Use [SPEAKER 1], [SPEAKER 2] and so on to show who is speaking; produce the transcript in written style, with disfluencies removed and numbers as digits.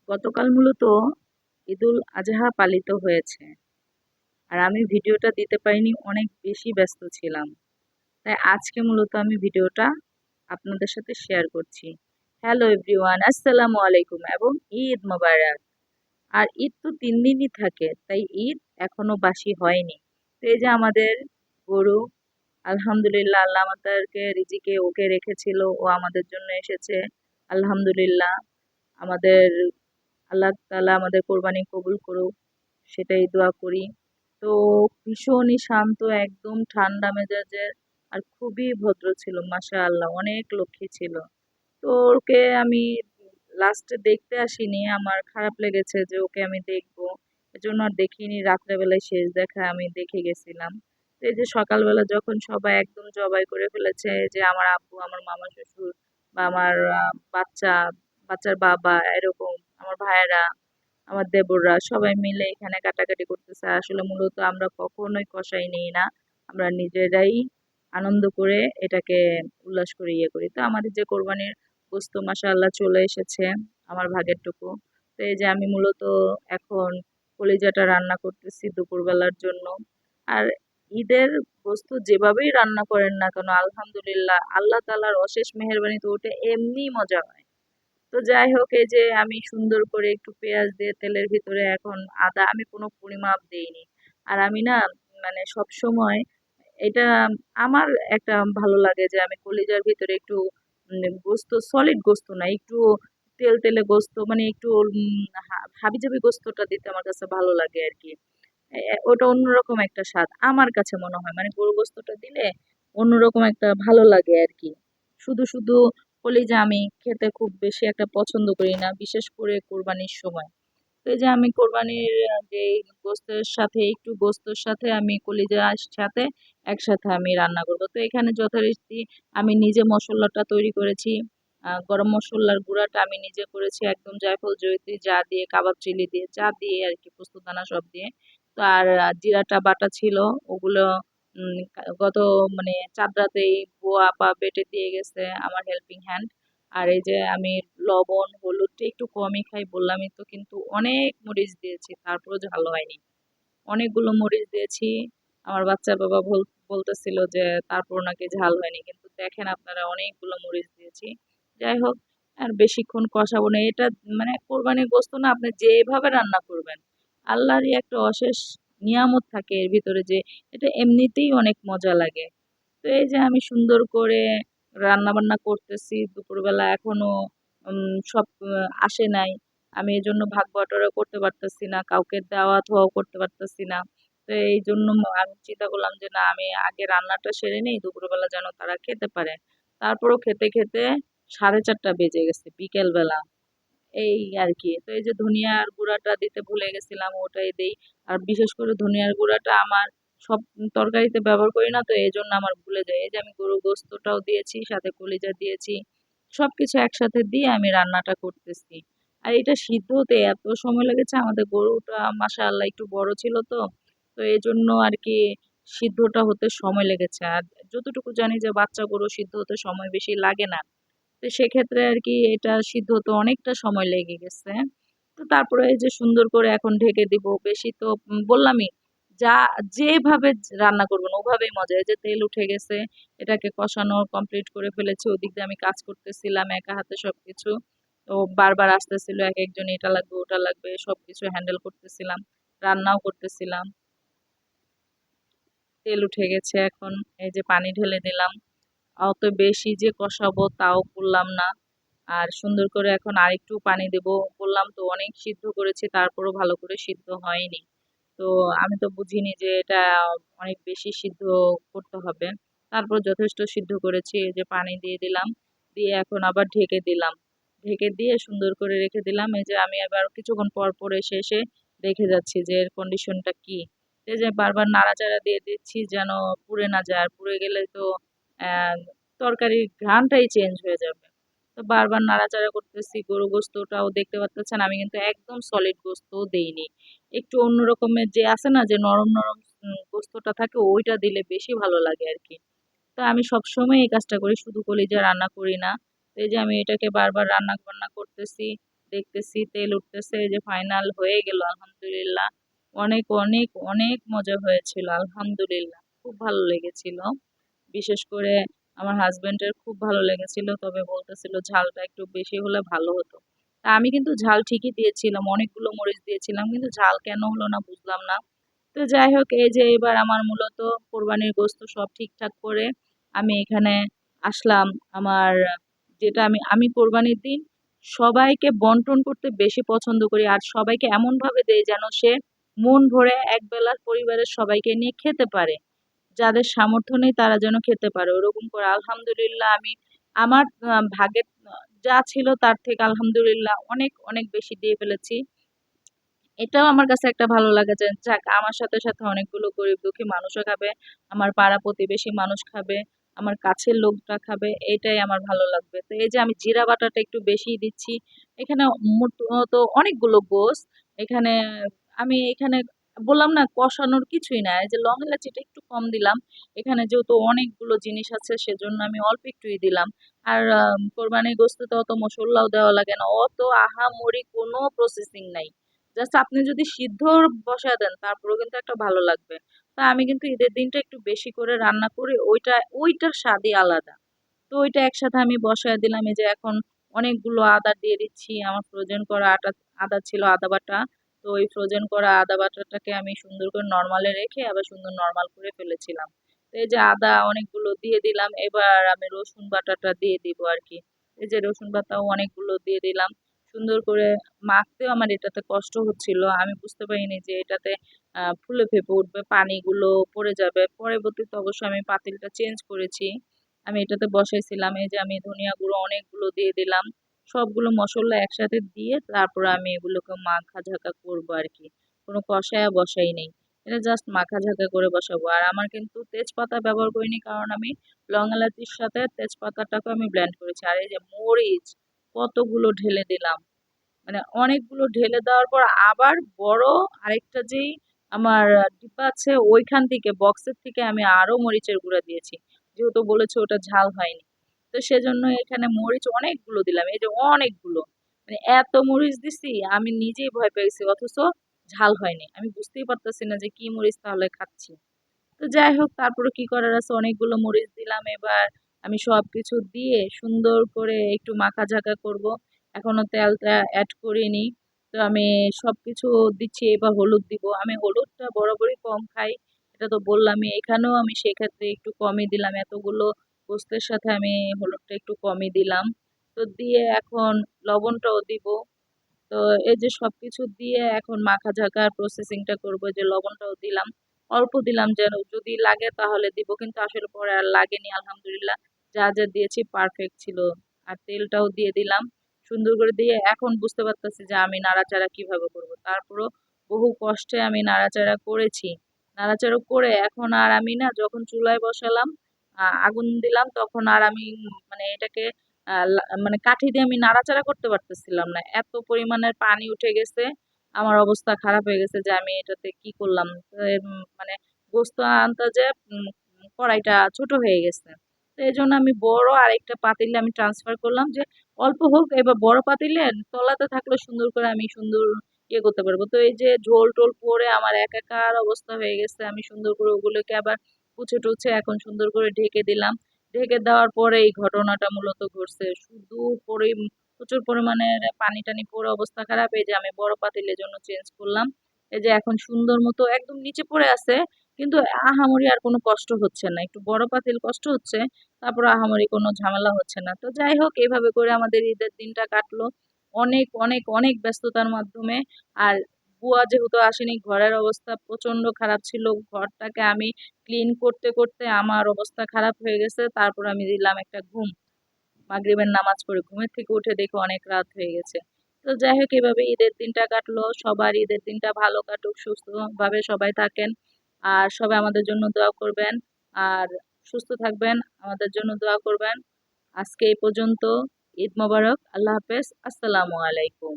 [SPEAKER 1] গতকাল মূলত ঈদুল আজহা পালিত হয়েছে। আর আমি ভিডিওটা দিতে পারিনি, অনেক বেশি ব্যস্ত ছিলাম। তাই আজকে মূলত আমি ভিডিওটা আপনাদের সাথে শেয়ার করছি। হ্যালো এভরিওয়ান, আসসালামু আলাইকুম এবং ঈদ মোবারক। আর ঈদ তো ৩ দিনই থাকে, তাই ঈদ এখনো বাসি হয়নি। তো এই যে আমাদের গরু, আলহামদুলিল্লাহ আল্লাহ আমাদেরকে রিজিকে ওকে রেখেছিল, ও আমাদের জন্য এসেছে। আলহামদুলিল্লাহ, আমাদের আল্লাহ তাআলা আমাদের কোরবানি কবুল করুক, সেটাই দোয়া করি। তো ভীষণই শান্ত, একদম ঠান্ডা মেজাজের, আর খুবই ভদ্র ছিল, মাশাআল্লাহ অনেক লক্ষ্মী ছিল। তো ওকে আমি লাস্টে দেখতে আসিনি, আমার খারাপ লেগেছে যে ওকে আমি দেখবো, এজন্য আর দেখিনি। রাত্রেবেলায় শেষ দেখা আমি দেখে গেছিলাম। তো এই যে সকালবেলা যখন সবাই একদম জবাই করে ফেলেছে, যে আমার আব্বু, আমার মামা শ্বশুর বা আমার বাচ্চা, বাচ্চার বাবা, এরকম আমার ভাইয়েরা, আমার দেবররা সবাই মিলে এখানে কাটাকাটি করতেছে। আসলে মূলত আমরা কখনোই কষাই নিই না, আমরা নিজেরাই আনন্দ করে এটাকে উল্লাস করে ইয়ে করি। তো আমাদের যে কোরবানির গোস্ত মাশাআল্লাহ চলে এসেছে, আমার ভাগের টুকু। তো এই যে আমি মূলত এখন কলিজাটা রান্না করতেছি দুপুরবেলার জন্য। আর ঈদের গোস্ত যেভাবেই রান্না করেন না কেন, আলহামদুলিল্লাহ আল্লাহ তাআলার অশেষ মেহেরবানিতে ওটা এমনি মজা হয়। তো যাই হোক, এই যে আমি সুন্দর করে একটু পেঁয়াজ দিয়ে তেলের ভিতরে এখন আদা, আমি কোনো পরিমাপ দেইনি। আর আমি না, মানে সব সময় এটা আমার একটা ভালো লাগে যে আমি কলিজার ভিতরে একটু গোস্ত, সলিড গোস্ত না, একটু তেল তেলে গোস্ত, মানে একটু হাবিজাবি গোস্তটা দিতে আমার কাছে ভালো লাগে আর কি। ওটা অন্যরকম একটা স্বাদ আমার কাছে মনে হয়, মানে গরু গোস্তটা দিলে অন্যরকম একটা ভালো লাগে আর কি। শুধু শুধু কলিজা আমি খেতে খুব বেশি একটা পছন্দ করি না, বিশেষ করে কোরবানির সময়। তো এই যে আমি কোরবানির যে গোস্তের সাথে, একটু গোস্তর সাথে আমি কলিজার সাথে একসাথে আমি রান্না করব। তো এখানে যথারীতি আমি নিজে মশলাটা তৈরি করেছি। গরম মশলার গুঁড়াটা আমি নিজে করেছি, একদম জায়ফল জয়িত্রী যা দিয়ে, কাবাব চিলি দিয়ে, যা দিয়ে আর কি, পোস্তদানা সব দিয়ে। তো আর জিরাটা বাটা ছিল, ওগুলো গত মানে চাঁদ রাতেই বুয়া আপা বেটে দিয়ে গেছে, আমার হেল্পিং হ্যান্ড। আর এই যে আমি লবণ হলুদটা একটু কমই খাই, বললামই তো, কিন্তু অনেক মরিচ দিয়েছি, তারপরেও ঝাল হয়নি। অনেকগুলো মরিচ দিয়েছি। আমার বাচ্চার বাবা বলতেছিল যে তারপর নাকি ঝাল হয়নি, কিন্তু দেখেন আপনারা, অনেকগুলো মরিচ দিয়েছি। যাই হোক, আর বেশিক্ষণ কষাবো না এটা। মানে কোরবানির গোস্ত না, আপনি যেভাবে রান্না করবেন, আল্লাহরই একটা অশেষ নিয়ামত থাকে এর ভিতরে, যে এটা এমনিতেই অনেক মজা লাগে। তো এই যে আমি সুন্দর করে রান্না বান্না করতেছি দুপুরবেলা, এখনো সব আসে নাই। আমি এই জন্য ভাগ বাটোয়ারা করতে পারতেছি না, কাউকে দেওয়া থোয়াও করতে পারতেছি না। তো এই জন্য আমি চিন্তা করলাম যে না, আমি আগে রান্নাটা সেরে নিই, দুপুরবেলা যেন তারা খেতে পারে। তারপরও খেতে খেতে 4:30 বেজে গেছে, বিকেল বেলা এই আর কি। তো এই যে ধনিয়ার গুঁড়াটা দিতে ভুলে গেছিলাম, ওটাই দেই। আর বিশেষ করে ধনিয়ার গুঁড়াটা আমার সব তরকারিতে ব্যবহার করি না, তো এই জন্য আমার ভুলে যায়। এই যে আমি গরু গোস্তটাও দিয়েছি, সাথে কলিজা দিয়েছি, সবকিছু একসাথে দিয়ে আমি রান্নাটা করতেছি। আর এটা সিদ্ধ হতে এত সময় লেগেছে, আমাদের গরুটা মাশাআল্লাহ একটু বড় ছিল, তো তো এই জন্য আর কি সিদ্ধটা হতে সময় লেগেছে। আর যতটুকু জানি যে বাচ্চা গরু সিদ্ধ হতে সময় বেশি লাগে না, তো সেক্ষেত্রে আর কি এটা সিদ্ধ হতে অনেকটা সময় লেগে গেছে। তো তারপরে এই যে সুন্দর করে এখন ঢেকে দিব। বেশি তো বললামই, যা যেভাবে রান্না করবেন ওভাবেই মজা। এই যে তেল উঠে গেছে, এটাকে কষানো কমপ্লিট করে ফেলেছি। ওদিক দিয়ে আমি কাজ করতেছিলাম একা হাতে সবকিছু। তো বারবার আসতেছিল এক একজন, এটা লাগবে ওটা লাগবে, সবকিছু হ্যান্ডেল করতেছিলাম, রান্নাও করতেছিলাম। তেল উঠে গেছে, এখন এই যে পানি ঢেলে দিলাম। অত বেশি যে কষাবো তাও করলাম না। আর সুন্দর করে এখন আরেকটু পানি দেব। বললাম তো অনেক সিদ্ধ করেছি, তারপরও ভালো করে সিদ্ধ হয়নি। তো আমি তো বুঝিনি যে এটা অনেক বেশি সিদ্ধ করতে হবে। তারপর যথেষ্ট সিদ্ধ করেছি, এই যে পানি দিয়ে দিলাম, দিয়ে এখন আবার ঢেকে দিলাম। ঢেকে দিয়ে সুন্দর করে রেখে দিলাম। এই যে আমি আবার কিছুক্ষণ পর পর এসে এসে দেখে যাচ্ছি যে এর কন্ডিশনটা কি। এই যে বারবার নাড়াচাড়া দিয়ে দিচ্ছি যেন পুড়ে না যায়, আর পুড়ে গেলে তো আহ তরকারির ঘ্রাণটাই চেঞ্জ হয়ে যাবে। তো বারবার নাড়াচাড়া করতেছি। গরু গোস্তটাও দেখতে পাচ্ছেন, আমি কিন্তু একদম সলিড গোস্তও দেইনি, একটু অন্য রকমের যে আছে না, যে নরম নরম গোস্তটা থাকে, ওইটা দিলে বেশি ভালো লাগে আর কি। তো আমি সবসময় এই কাজটা করি, শুধু কলিজা রান্না করি না। তো এই যে আমি এটাকে বারবার রান্না বান্না করতেছি। দেখতেছি তেল উঠতেছে, এই যে ফাইনাল হয়ে গেল আলহামদুলিল্লাহ। অনেক অনেক অনেক মজা হয়েছিল আলহামদুলিল্লাহ, খুব ভালো লেগেছিল। বিশেষ করে আমার হাজবেন্ডের খুব ভালো লেগেছিল, তবে বলতেছিল ঝালটা একটু বেশি হলে ভালো হতো। তা আমি কিন্তু ঝাল ঠিকই দিয়েছিলাম, অনেকগুলো মরিচ দিয়েছিলাম, কিন্তু ঝাল কেন হলো না বুঝলাম না। তো যাই হোক, এই যে এবার আমার মূলত কোরবানির গোশত সব ঠিকঠাক করে আমি এখানে আসলাম। আমার যেটা আমি আমি কোরবানির দিন সবাইকে বন্টন করতে বেশি পছন্দ করি, আর সবাইকে এমন ভাবে দেই যেন সে মন ভরে একবেলা পরিবারের সবাইকে নিয়ে খেতে পারে। যাদের সামর্থ্য নেই তারা যেন খেতে পারে, ওরকম করে আলহামদুলিল্লাহ আমি আমার ভাগের যা ছিল তার থেকে আলহামদুলিল্লাহ অনেক অনেক বেশি দিয়ে ফেলেছি। এটাও আমার কাছে একটা ভালো লাগে যে যাক, আমার সাথে সাথে অনেকগুলো গরিব দুঃখী মানুষও খাবে, আমার পাড়া প্রতিবেশী মানুষ খাবে, আমার কাছের লোকটা খাবে, এটাই আমার ভালো লাগবে। তো এই যে আমি জিরা বাটাটা একটু বেশি দিচ্ছি এখানে, মোট তো অনেকগুলো গোস এখানে। আমি এখানে বললাম না কষানোর কিছুই না, এই যে লং এলাচিটা একটু কম দিলাম। এখানে যেহেতু অনেকগুলো জিনিস আছে সেজন্য আমি অল্প একটুই দিলাম। আর কোরবানির গোশতে অত মশলাও দেওয়া লাগে না, অত আহামরি কোনো প্রসেসিং নাই। জাস্ট আপনি যদি সিদ্ধ বসায় দেন তারপরেও কিন্তু একটা ভালো লাগবে। তা আমি কিন্তু ঈদের দিনটা একটু বেশি করে রান্না করি, ওইটার স্বাদই আলাদা। তো ওইটা একসাথে আমি বসায় দিলাম। এই যে এখন অনেকগুলো আদা দিয়ে দিচ্ছি, আমার ফ্রোজেন করা আদা ছিল, আদা বাটা। তো ওই ফ্রোজেন করা আদা বাটাটাকে আমি সুন্দর করে নর্মালে রেখে আবার সুন্দর নর্মাল করে ফেলেছিলাম। তো এই যে আদা অনেকগুলো দিয়ে দিলাম, এবার আমি রসুন বাটাটা দিয়ে দিব আর কি। এই যে রসুন বাটাও অনেকগুলো দিয়ে দিলাম। সুন্দর করে মাখতেও আমার এটাতে কষ্ট হচ্ছিল, আমি বুঝতে পারিনি যে এটাতে ফুলে ফেঁপে উঠবে, পানিগুলো পড়ে যাবে। পরবর্তীতে অবশ্য আমি পাতিলটা চেঞ্জ করেছি, আমি এটাতে বসাইছিলাম। এই যে আমি ধনিয়া গুঁড়ো অনেকগুলো দিয়ে দিলাম, সবগুলো মশলা একসাথে দিয়ে তারপর আমি এগুলোকে মাখা ঝাঁকা করবো আর কি। কোনো কষায়া বসাই নেই, এটা জাস্ট মাখা ঝাঁকা করে বসাবো। আর আমার কিন্তু তেজপাতা ব্যবহার করিনি, কারণ আমি লং এলাচির সাথে তেজপাতাটাকে আমি ব্লেন্ড করেছি। আর এই যে মরিচ কতগুলো ঢেলে দিলাম, মানে অনেকগুলো ঢেলে দেওয়ার পর আবার বড় আরেকটা যেই আমার ডিব্বা আছে ওইখান থেকে বক্সের থেকে আমি আরো মরিচের গুঁড়া দিয়েছি, যেহেতু বলেছে ওটা ঝাল হয়নি। তো সেজন্য এখানে মরিচ অনেকগুলো দিলাম, এই যে অনেকগুলো, মানে এত মরিচ দিছি আমি নিজেই ভয় পেয়েছি, অথচ ঝাল হয়নি। আমি বুঝতেই পারতেছি না যে কি মরিচ তাহলে খাচ্ছি। তো যাই হোক, তারপরে কি করার আছে, অনেকগুলো মরিচ দিলাম। এবার আমি সবকিছু দিয়ে সুন্দর করে একটু মাখাঝাকা করব। এখনো তেলটা অ্যাড করিনি। তো আমি সবকিছু দিচ্ছি, এবার হলুদ দিব। আমি হলুদটা বরাবরই কম খাই, এটা তো বললামই। এখানেও আমি সেক্ষেত্রে একটু কমই দিলাম, এতগুলো গোস্তের সাথে আমি হলুদটা একটু কমই দিলাম। তো দিয়ে এখন লবণটাও দিব। তো এই যে সবকিছু দিয়ে এখন মাখাঝাকার প্রসেসিংটা করব, যে লবণটাও দিলাম, অল্প দিলাম, যেন যদি লাগে তাহলে দিব, কিন্তু আসলে পরে আর লাগেনি আলহামদুলিল্লাহ। যা যা দিয়েছি পারফেক্ট ছিল। আর তেলটাও দিয়ে দিলাম সুন্দর করে, দিয়ে এখন বুঝতে পারতেছি যে আমি নাড়াচাড়া কিভাবে করব। তারপরও বহু কষ্টে আমি নাড়াচাড়া করেছি। নাড়াচাড়া করে এখন আর আমি না, যখন চুলায় বসালাম আগুন দিলাম, তখন আর আমি মানে এটাকে মানে কাঠি দিয়ে আমি নাড়াচাড়া করতে পারতেছিলাম না, এত পরিমাণের পানি উঠে গেছে। আমার অবস্থা খারাপ হয়ে গেছে যে আমি এটাতে কি করলাম। তো মানে গোস্ত আন্দাজে কড়াইটা ছোট হয়ে গেছে। তো এই জন্য আমি বড় আরেকটা পাতিলে আমি ট্রান্সফার করলাম, যে অল্প হোক, এবার বড় পাতিলে তলাতে থাকলে সুন্দর করে আমি সুন্দর ইয়ে করতে পারবো। তো এই যে ঝোল টোল পরে আমার একাকার অবস্থা হয়ে গেছে, আমি সুন্দর করে ওগুলোকে আবার পুছে টুছে এখন সুন্দর করে ঢেকে দিলাম। ঢেকে দেওয়ার পরে এই ঘটনাটা মূলত ঘটছে, শুধু প্রচুর পরিমাণের পানি টানি পড়ে অবস্থা খারাপ। এই যে আমি বড় পাতিলের জন্য চেঞ্জ করলাম, এই যে এখন সুন্দর মতো একদম নিচে পড়ে আছে, কিন্তু আহামরি আর কোনো কষ্ট হচ্ছে না। একটু বড় পাতিল কষ্ট হচ্ছে, তারপর আহামরি কোনো ঝামেলা হচ্ছে না। তো যাই হোক, এইভাবে করে আমাদের ঈদের দিনটা কাটলো অনেক অনেক অনেক ব্যস্ততার মাধ্যমে। আর বুয়া যেহেতু আসেনি, ঘরের অবস্থা প্রচন্ড খারাপ ছিল, ঘরটাকে আমি ক্লিন করতে করতে আমার অবস্থা খারাপ হয়ে গেছে। তারপর আমি দিলাম একটা ঘুম, মাগরিবের নামাজ পড়ে ঘুমের থেকে উঠে দেখি অনেক রাত হয়ে গেছে। তো যাই হোক, এভাবে ঈদের দিনটা কাটলো। সবার ঈদের দিনটা ভালো কাটুক, সুস্থভাবে সবাই থাকেন, আর সবাই আমাদের জন্য দোয়া করবেন। আর সুস্থ থাকবেন, আমাদের জন্য দোয়া করবেন। আজকে এই পর্যন্ত। ঈদ মোবারক, আল্লাহ হাফেজ, আসসালামু আলাইকুম।